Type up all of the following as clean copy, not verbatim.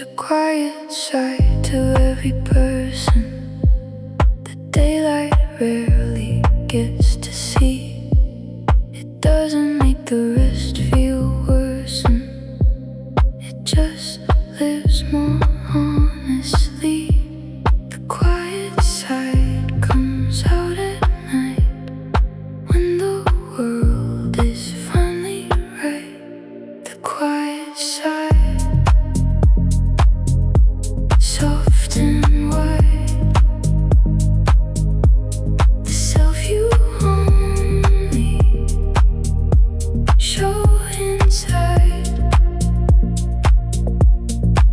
a quiet side to every person that daylight rarely gets to see. It doesn't make the rest feel worsen, it just lives more honestly. The quiet side comes out at night when the world is finally right. The quiet side, soft and wide, the self you only show inside.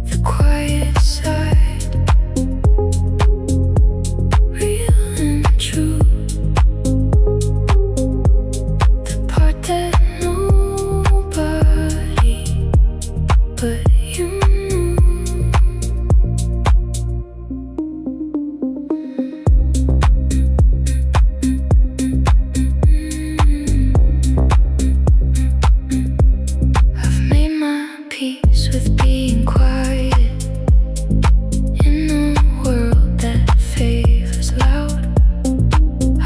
The quiet side, real and true, the part that nobody but you knew. I've made my peace with being quiet in a world that favors loud.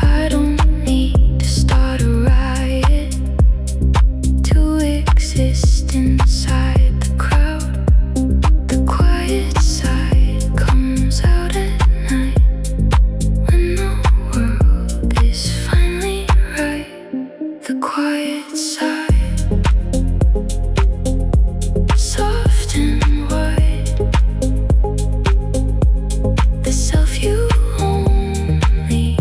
I don't need to start a riot to exist inside the crowd. The quiet side comes out at night when the world is finally right. The quiet side, soft and wide, the self you only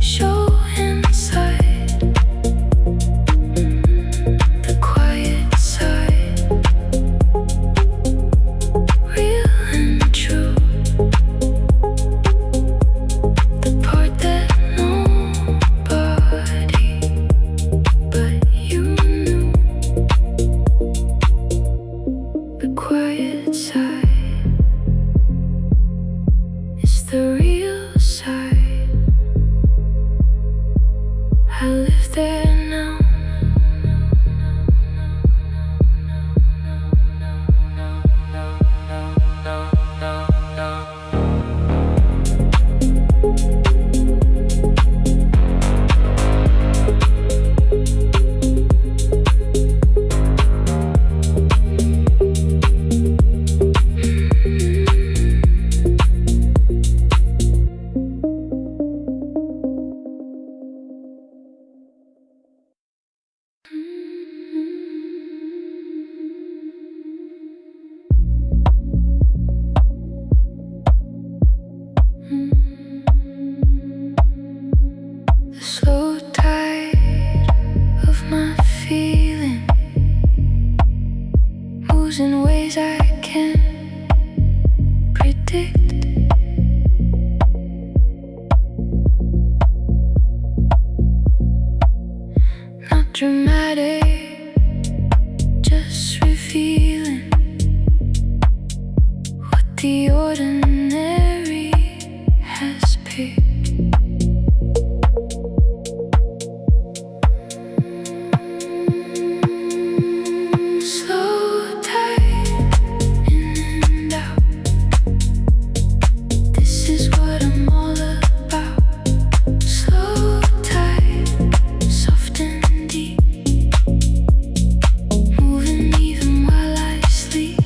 show inside. The quiet side, real and true, the part that nobody but you knew. The quiet side is the real side. I live there now. The slow tide of my feeling moves in ways I can't predict. Not dramatic, just revealing what the ordinary has picked. Slow tide, in and out. This is what I'm all about. Slow tide, soft and deep, moving even while I sleep.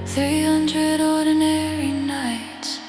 300 ordinary nights.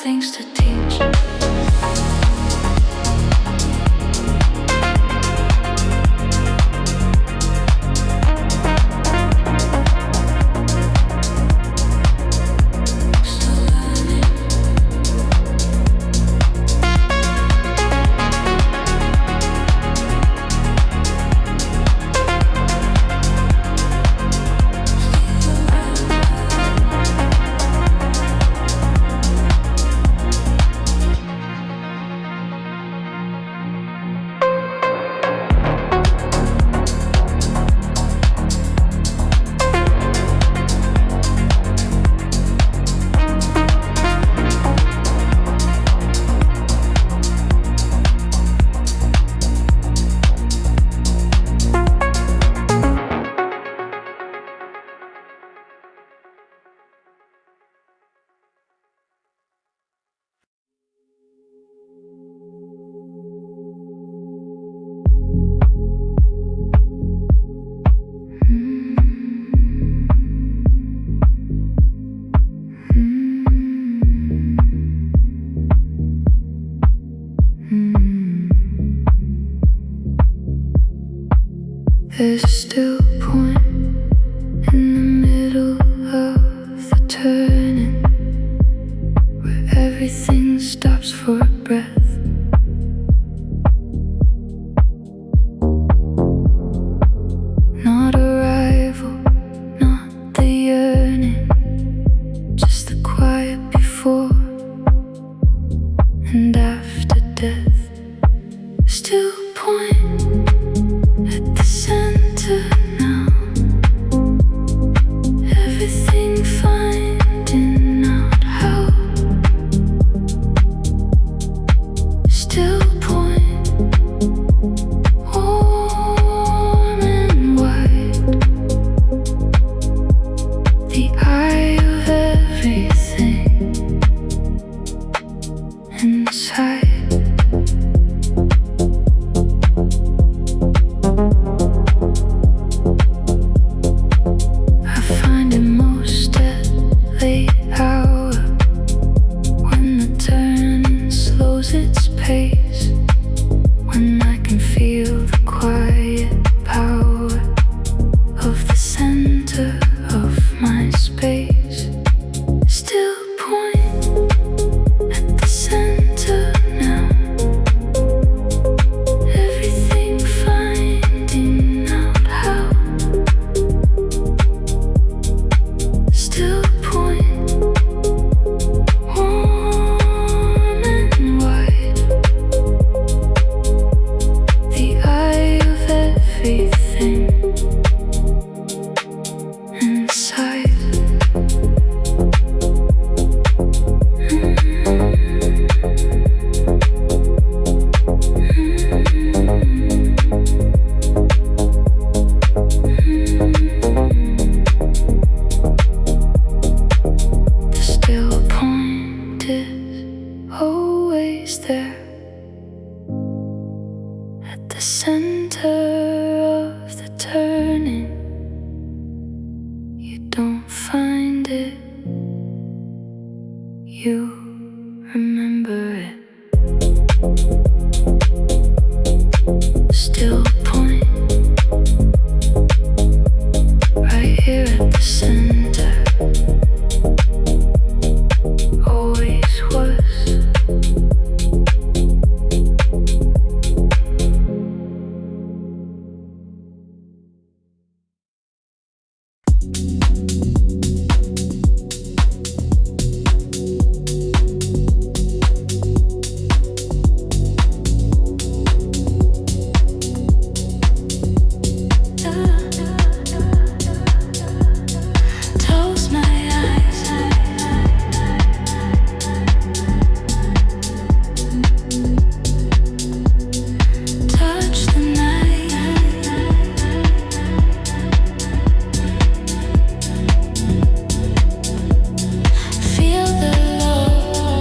Things to teach. There's a still point in the middle of the turning where everything stops for a breath. Not arrival, not the yearning, just the quiet before and after death. Still point at the center now. Everything finding out how you remember it. Still point right here at the center. Always was. Close my eyes. Touch the night. Feel the love.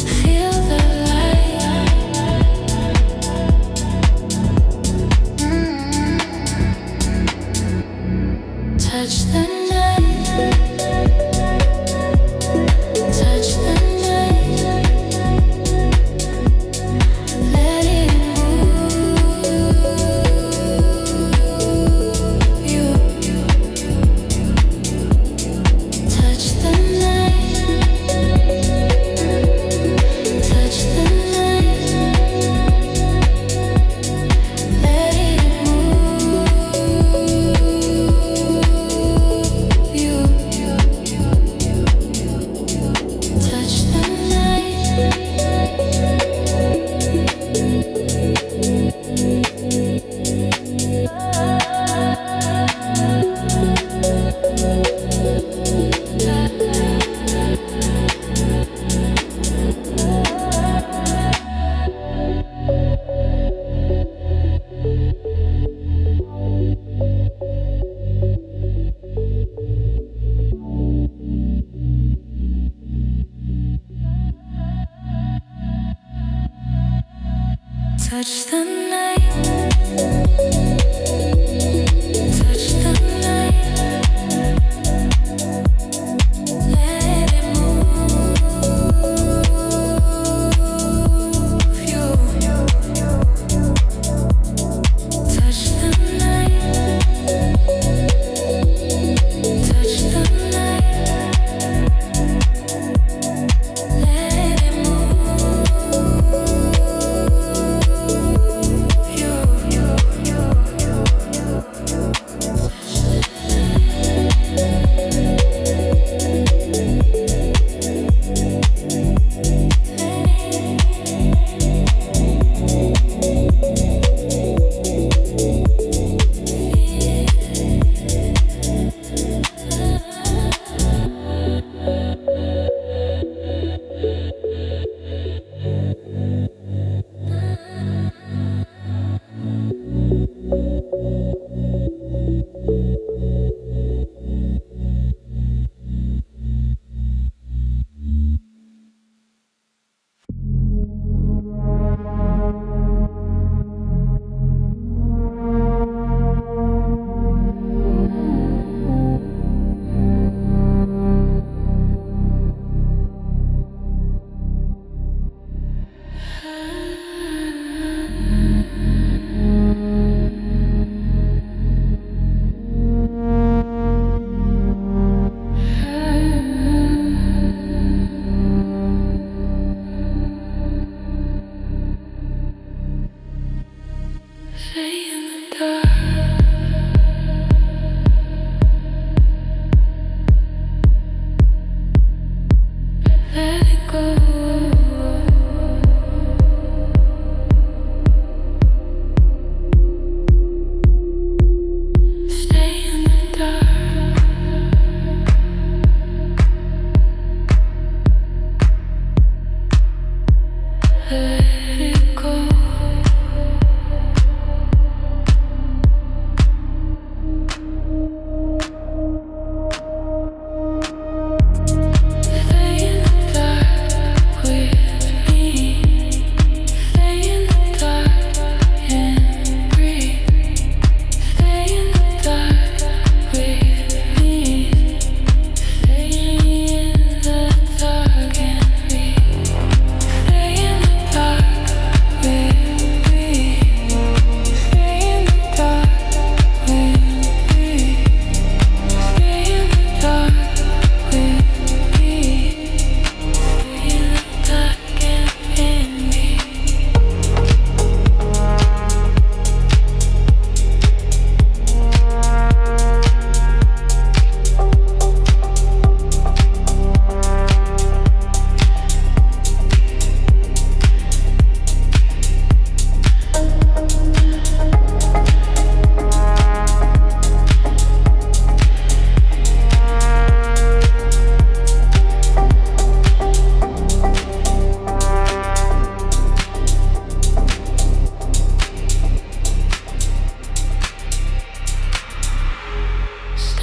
Feel the light. Touch the night. Touch the night. Let it move you. Touch the night. Touch the night. Let it move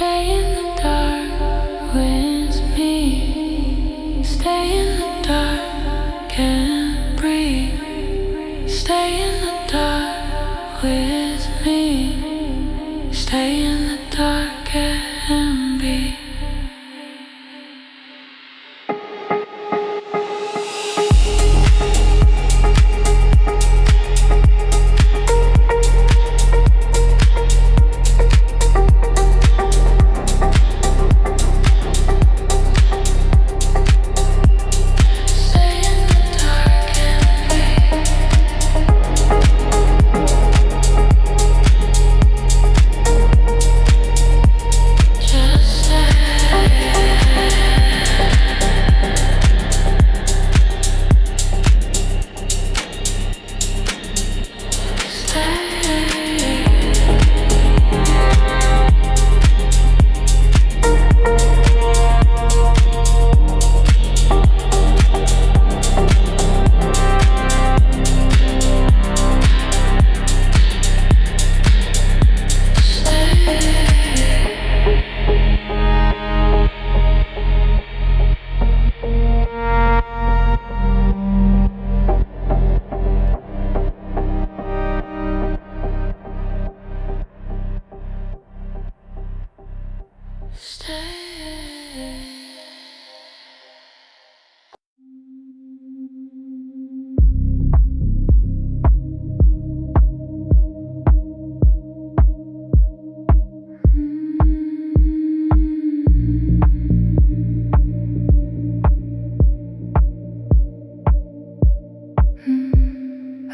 Stay in the dark with me. Stay in the dark and breathe. Stay in the dark with me. Stay in the dark and breathe.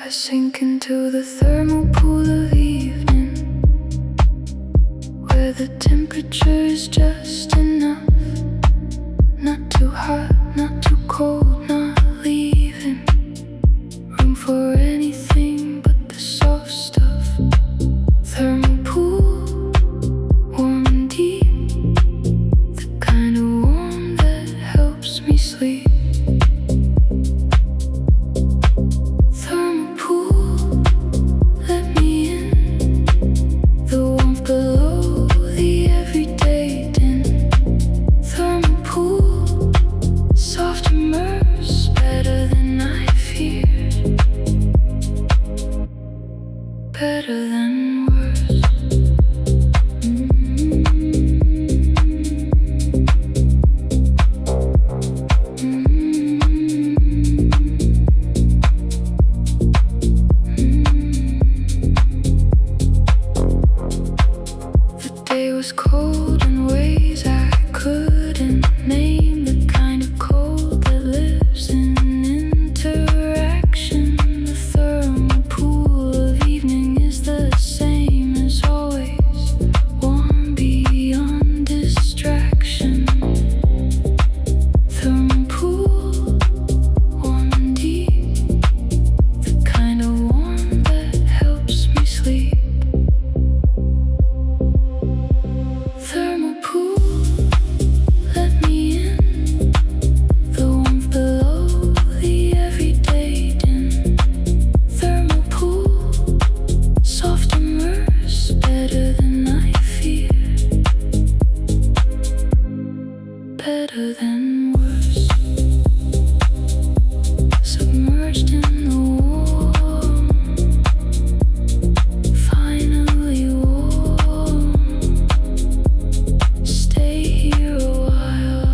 I sink into the thermal pool of evening, where the temperature is just enough. Not too hot, not too cold, not leaving room for anything but the soft stuff. Thermal pool, warm and deep, the kind of warm that helps me sleep. Better than worse. The day was cold in ways I couldn't name, the kind of cold that lives in interaction. The thermal pool of evening is the same as always, warm beyond distraction. Thermal pool, warm and deep, the kind of warm that helps me sleep. Thermal pool, let me in, the warmth below the everyday din. Thermal pool, soft immerse, better than I feared, better than worse. Submerged in the warm, finally warm. Stay here a while.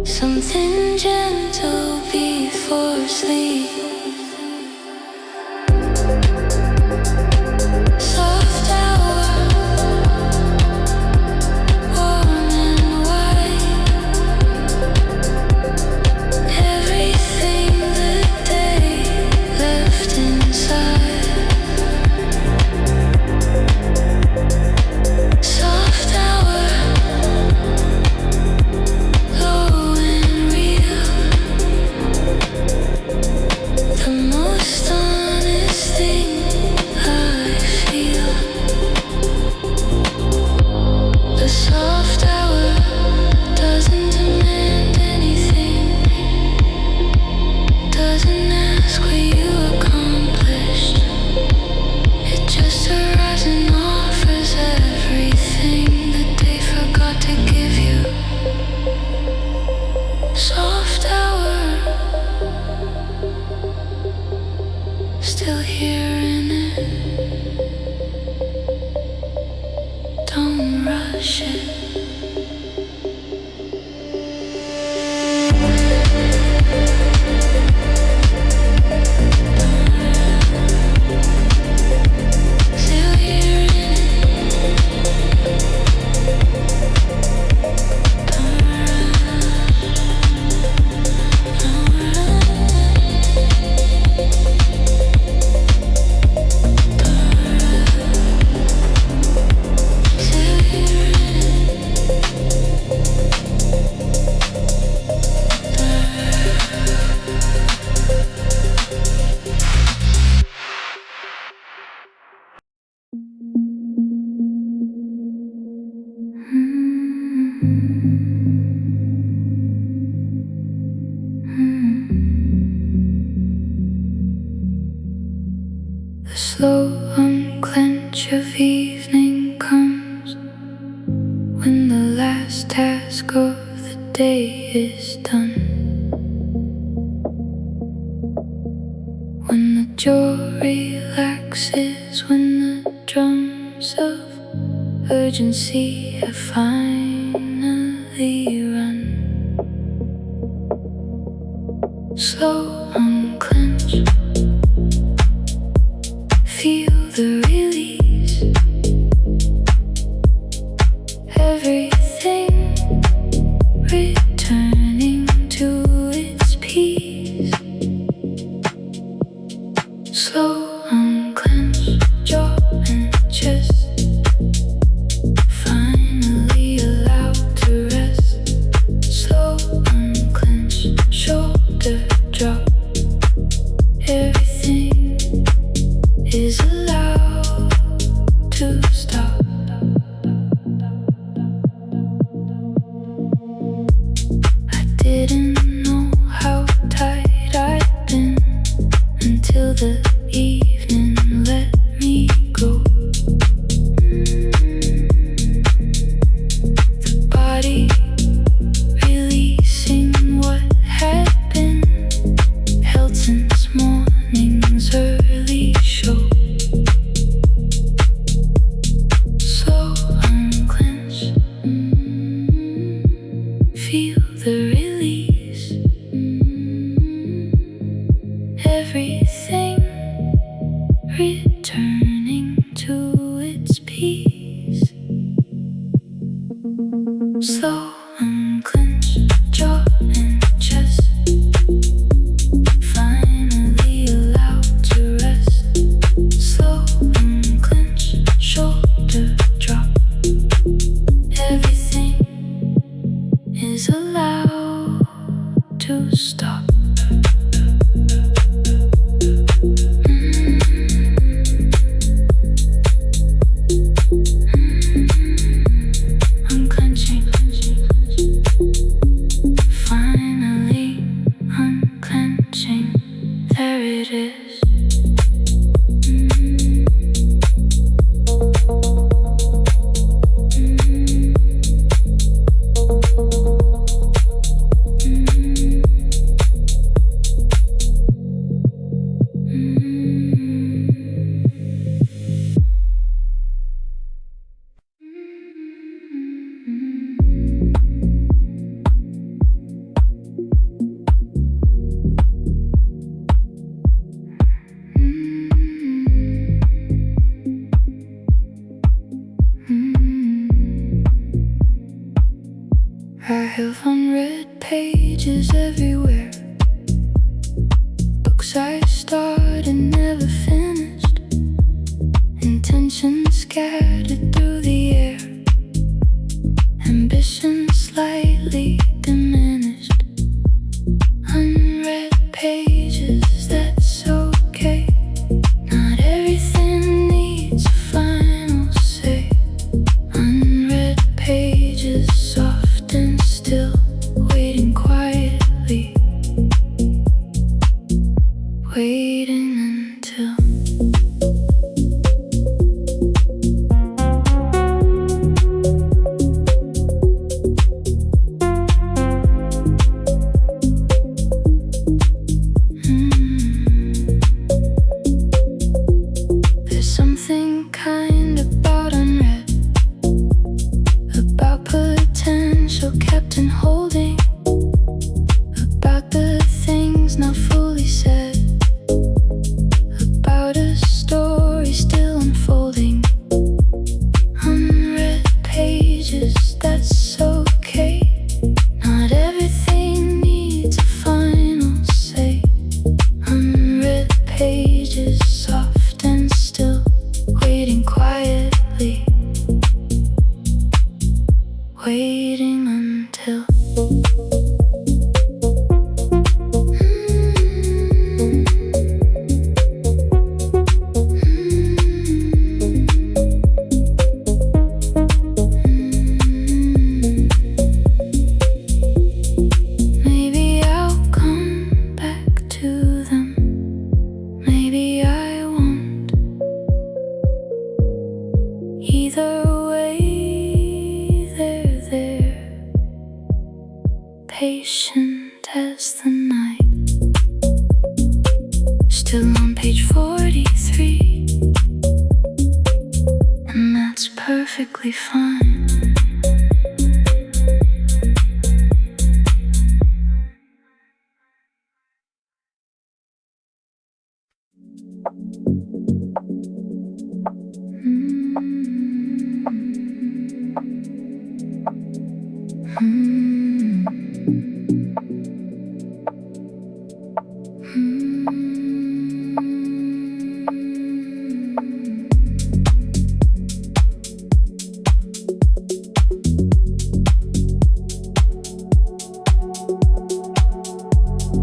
Something gentle before sleep. Soft hour, warm and white. Everything the day left inside. Soft hour, low and real. The most honest thing I feel. The soft hour doesn't demand anything. Doesn't ask what you accomplished. It just arrives and offers everything that they forgot to give you. Soft hour, still hearing it. Don't rush it. Still hearing the slow unclench of evening comes when the last task of the day is done. When the jaw relaxes, when the drums of urgency have finally run. Slow unclench, feel the release. Everything returning to its peace. Slow unclench, jaw and chest. Finally allowed to rest. Slow unclench, shoulder drop. Everything is allowed to stop. I didn't know how tight I'd been until the evening let me go. The body releasing what had been held since morning. everything returning to its peace. Slow unclench jaw and chest, finally allowed to rest. Slow unclench shoulder drop, everything is allowed to stop. Unclenching, finally unclenching, there it is. I have unread pages everywhere, books I started and never finished, intentions scattered through the air, ambition slightly diminished. Unread pages, that's okay. Not everything needs a final say. Unread pages, soft and still, waiting quietly, waiting until there's something kind about unread, about potential kept in holding, about the things not fully said, about a story still unfolding. Unread pages, that's okay. Not everything needs a final say. Unread pages, soft and still, waiting quietly, waiting until maybe I'll come back to them, maybe I won't. Either way, they're there, patient as the night. Still on page 43, and that's perfectly fine.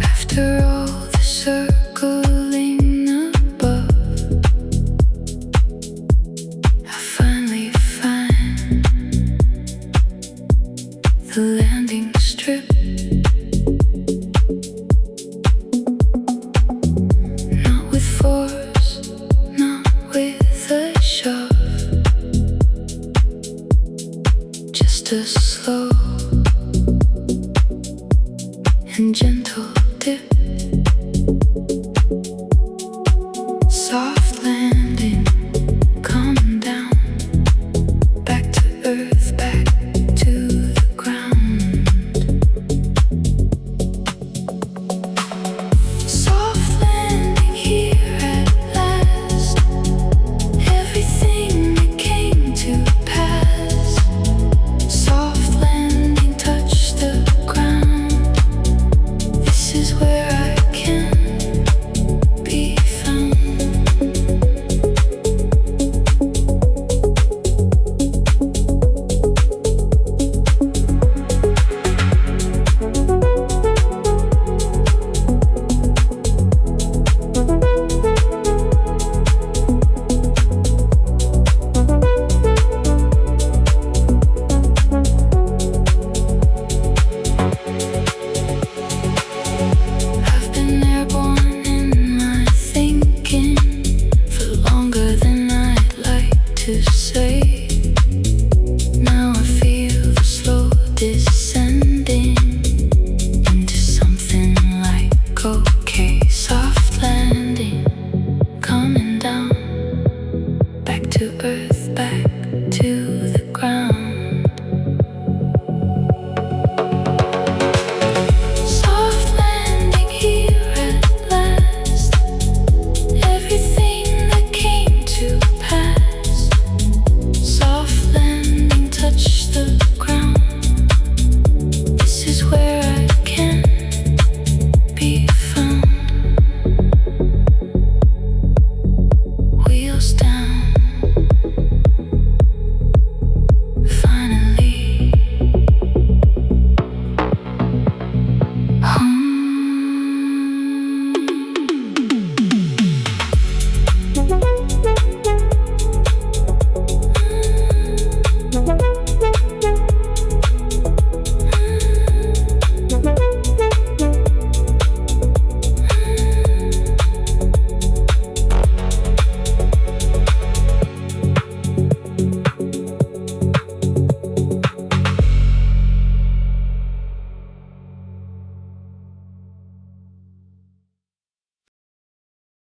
After all the circling above, I finally find the landing strip. Not with force,